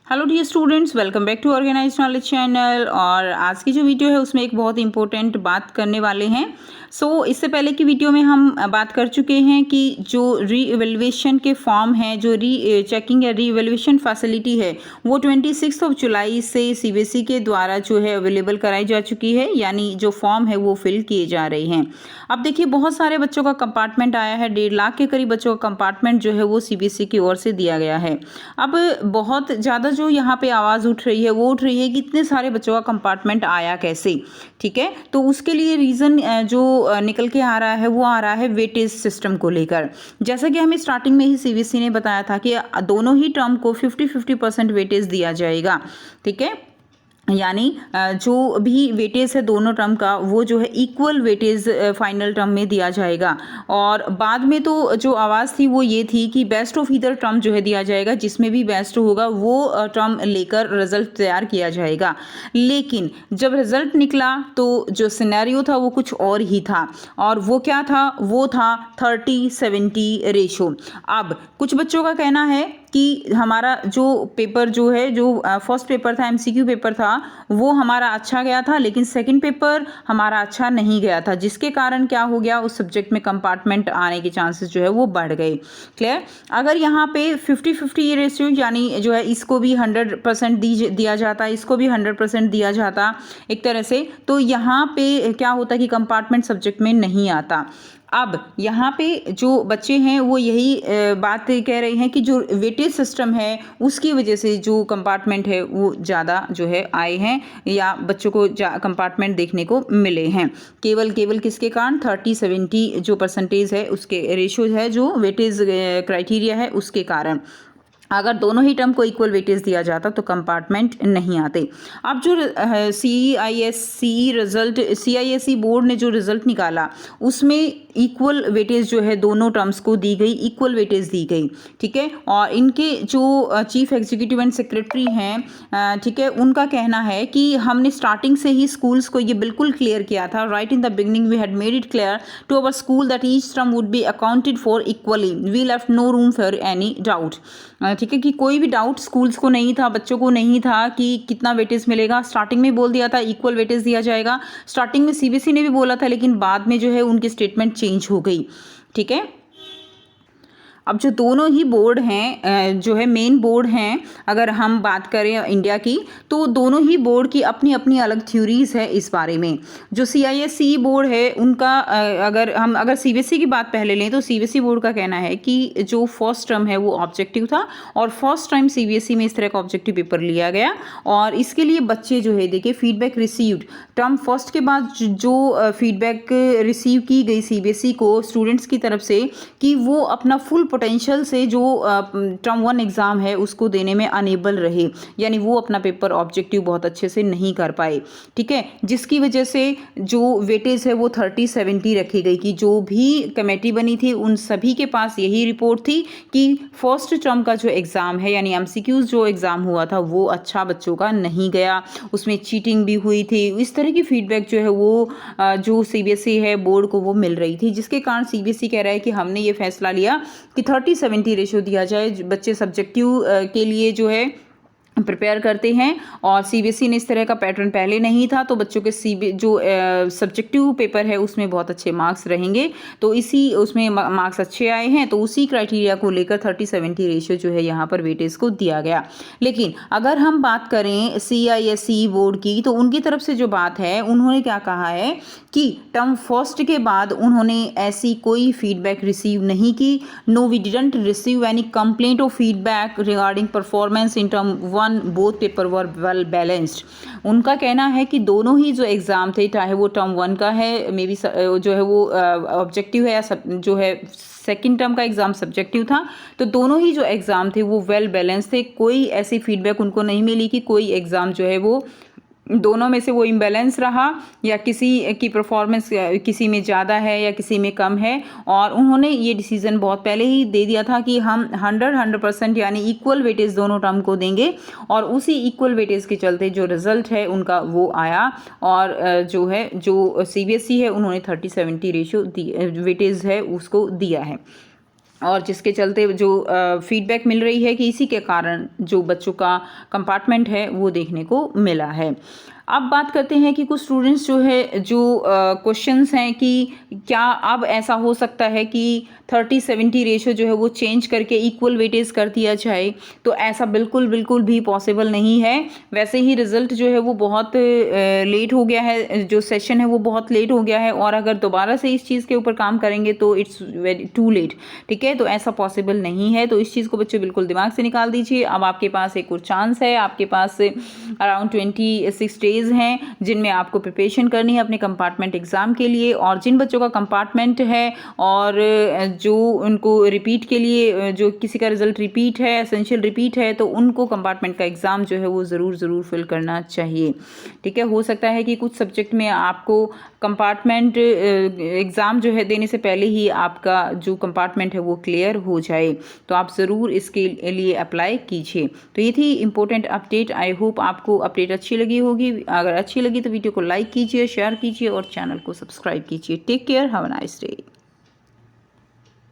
Hello dear students, welcome back to organised knowledge channel. और आज की जो वीडियो है उसमें एक बहुत इंपॉर्टेंट बात करने वाले हैं। इससे पहले की वीडियो में हम बात कर चुके हैं कि जो री एवेल्युएशन के फॉर्म हैं, जो री चेकिंग या री एवेल्युएशन फैसिलिटी है, वो 26 जुलाई से सीबीएसई के द्वारा जो है अवेलेबल कराई जा चुकी है। यानी जो फॉर्म है वो फिल किए जा रहे हैं। अब देखिए, बहुत सारे बच्चों का कंपार्टमेंट आया है। 1.5 लाख के करीब बच्चों का कंपार्टमेंट जो है वो सीबीएसई की ओर से दिया गया है। अब बहुत ज़्यादा जो यहाँ पे आवाज़ उठ रही है वो उठ रही है कि इतने सारे बच्चों का कंपार्टमेंट आया कैसे। ठीक है, तो उसके लिए रीज़न जो निकल के आ रहा है वो आ रहा है वेटेज सिस्टम को लेकर। जैसा कि हमें स्टार्टिंग में ही सीबीएसई ने बताया था कि दोनों ही टर्म को 50-50% वेटेज दिया जाएगा। ठीक है, यानी जो भी वेटेज है दोनों टर्म का वो जो है इक्वल वेटेज फाइनल टर्म में दिया जाएगा। और बाद में तो जो आवाज़ थी वो ये थी कि बेस्ट ऑफ ईदर टर्म जो है दिया जाएगा, जिसमें भी बेस्ट होगा वो टर्म लेकर रिजल्ट तैयार किया जाएगा। लेकिन जब रिजल्ट निकला तो जो सिनेरियो था वो कुछ और ही था। और वो क्या था? वो था 30-70 रेशो। अब कुछ बच्चों का कहना है कि हमारा जो पेपर जो है, जो फर्स्ट पेपर था, एमसीक्यू पेपर था, वो हमारा अच्छा गया था, लेकिन सेकंड पेपर हमारा अच्छा नहीं गया था, जिसके कारण क्या हो गया, उस सब्जेक्ट में कंपार्टमेंट आने के चांसेस जो है वो बढ़ गए। क्लियर? अगर यहाँ पे 50-50 रेशियो, यानी जो है इसको भी 100% दिया जाता, इसको भी 100% दिया जाता एक तरह से, तो यहाँ पे क्या होता कि कंपार्टमेंट सब्जेक्ट में नहीं आता। अब यहाँ पे जो बच्चे हैं वो यही बात कह रहे हैं कि जो वेटेज सिस्टम है उसकी वजह से जो कंपार्टमेंट है वो ज़्यादा जो है आए हैं, या बच्चों को कंपार्टमेंट देखने को मिले हैं। केवल किसके कारण? 30-70 जो परसेंटेज है उसके रेशियो है, जो वेटेज क्राइटेरिया है उसके कारण। अगर दोनों ही टर्म को इक्वल वेटेज दिया जाता तो कंपार्टमेंट नहीं आते। अब जो सीआईएसई बोर्ड ने जो रिजल्ट निकाला उसमें इक्वल वेटेज जो है दोनों टर्म्स को दी गई, इक्वल वेटेज दी गई। ठीक है, और इनके जो चीफ एग्जीक्यूटिव एंड सेक्रेटरी हैं, ठीक है, उनका कहना है कि हमने स्टार्टिंग से ही स्कूल्स को ये बिल्कुल क्लियर किया था। Right in the beginning we had made it clear to our school that each term would be accounted for equally. We left no room for any doubt. ठीक है, कि कोई भी डाउट स्कूल्स को नहीं था, बच्चों को नहीं था कि कितना वेटेज मिलेगा। स्टार्टिंग में बोल दिया था इक्वल वेटेज दिया जाएगा। स्टार्टिंग में सीबीएसई ने भी बोला था, लेकिन बाद में जो है उनकी स्टेटमेंट चेंज हो गई। ठीक है, अब जो दोनों ही बोर्ड हैं, जो है मेन बोर्ड हैं, अगर हम बात करें इंडिया की, तो दोनों ही बोर्ड की अपनी अपनी अलग थ्योरीज है इस बारे में। जो सीआईएसई बोर्ड है उनका अगर सीबीएसई की बात पहले लें तो सीबीएसई बोर्ड का कहना है कि जो फर्स्ट टर्म है वो ऑब्जेक्टिव था, और फर्स्ट टाइम सीबीएसई में इस तरह का ऑब्जेक्टिव पेपर लिया गया। और इसके लिए बच्चे जो है, देखिए, फीडबैक रिसीव्ड टर्म फर्स्ट के बाद जो फीडबैक रिसीव की गई सीबीएसई को स्टूडेंट्स की तरफ से, कि वो अपना फुल पोटेंशियल से जो टर्म 1 एग्ज़ाम है उसको देने में अनेबल रहे, यानी वो अपना पेपर ऑब्जेक्टिव बहुत अच्छे से नहीं कर पाए। ठीक है, जिसकी वजह से जो वेटेज है वो 30-70 रखी गई। कि जो भी कमेटी बनी थी उन सभी के पास यही रिपोर्ट थी कि फर्स्ट टर्म का जो एग्ज़ाम है, यानी एमसीक्यूज जो एग्ज़ाम हुआ था वो अच्छा बच्चों का नहीं गया, उसमें चीटिंग भी हुई थी। इस तरह की फीडबैक जो है वो जो सीबीएसई है बोर्ड को वो मिल रही थी, जिसके कारण सीबीएसई कह रहा है कि हमने ये फैसला लिया कि 30-70 रेशियो दिया जाए। बच्चे सब्जेक्टिव के लिए जो है प्रिपेयर करते हैं, और सीबीएसई ने इस तरह का पैटर्न पहले नहीं था, तो बच्चों के जो सब्जेक्टिव पेपर है उसमें बहुत अच्छे मार्क्स रहेंगे। तो इसी उसमें मार्क्स अच्छे आए हैं, तो उसी क्राइटेरिया को लेकर 30-70 रेशियो जो है यहाँ पर वेटेज को दिया गया। लेकिन अगर हम बात करें सीआईएसई बोर्ड की, तो उनकी तरफ से जो बात है, उन्होंने क्या कहा है कि टर्म फर्स्ट के बाद उन्होंने ऐसी कोई फीडबैक रिसीव नहीं की। No, we didn't receive any complaint और feedback regarding performance in term 1, both paper were well balanced. उनका कहना है कि दोनों ही जो एग्ज़ाम थे, चाहे वो टर्म 1 का है, मे बी जो है वो ऑब्जेक्टिव है, या जो है सेकेंड टर्म का एग्ज़ाम सब्जेक्टिव था, तो दोनों ही जो एग्ज़ाम थे वो वेल बैलेंस थे। कोई ऐसी फीडबैक उनको नहीं मिली कि कोई एग्ज़ाम जो है वो दोनों में से वो इम्बैलेंस रहा, या किसी की परफॉर्मेंस किसी में ज़्यादा है या किसी में कम है। और उन्होंने ये डिसीज़न बहुत पहले ही दे दिया था कि हम 100% यानी इक्वल वेटेज दोनों टर्म को देंगे, और उसी इक्वल वेटेज के चलते जो रिज़ल्ट है उनका वो आया। और जो सीबीएसई है उन्होंने 30-70 रेशियो वेटेज है उसको दिया है। और जिसके चलते जो फीडबैक मिल रही है कि इसी के कारण जो बच्चों का कंपार्टमेंट है वो देखने को मिला है। अब बात करते हैं कि कुछ स्टूडेंट्स जो है जो क्वेश्चंस हैं कि क्या अब ऐसा हो सकता है कि 30-70 रेशो जो है वो चेंज करके इक्वल वेटेज कर दिया जाए, तो ऐसा बिल्कुल बिल्कुल भी पॉसिबल नहीं है। वैसे ही रिज़ल्ट जो है वो बहुत लेट हो गया है, जो सेशन है वो बहुत लेट हो गया है, और अगर दोबारा से इस चीज़ के ऊपर काम करेंगे तो इट्स वेरी टू लेट, ठीक है। तो ऐसा पॉसिबल नहीं है, तो इस चीज़ को बच्चे बिल्कुल दिमाग से निकाल दीजिए। अब आपके पास एक और चांस है, आपके पास अराउंड 26 डेज हैं जिनमें आपको प्रिपरेशन करनी है अपने कंपार्टमेंट एग्ज़ाम के लिए। और जिन बच्चों का कंपार्टमेंट है और जो उनको रिपीट के लिए, जो किसी का रिजल्ट रिपीट है, एसेंशियल रिपीट है, तो उनको कंपार्टमेंट का एग्ज़ाम जो है वो ज़रूर फिल करना चाहिए, ठीक है। हो सकता है कि कुछ सब्जेक्ट में आपको कंपार्टमेंट एग्ज़ाम जो है देने से पहले ही आपका जो कंपार्टमेंट है वो क्लियर हो जाए, तो आप ज़रूर इसके लिए अप्लाई कीजिए। तो ये थी इम्पोर्टेंट अपडेट। आई होप आपको अपडेट अच्छी लगी होगी। अगर अच्छी लगी तो वीडियो को लाइक कीजिए, शेयर कीजिए और चैनल को सब्सक्राइब कीजिए। Take care, have a nice day.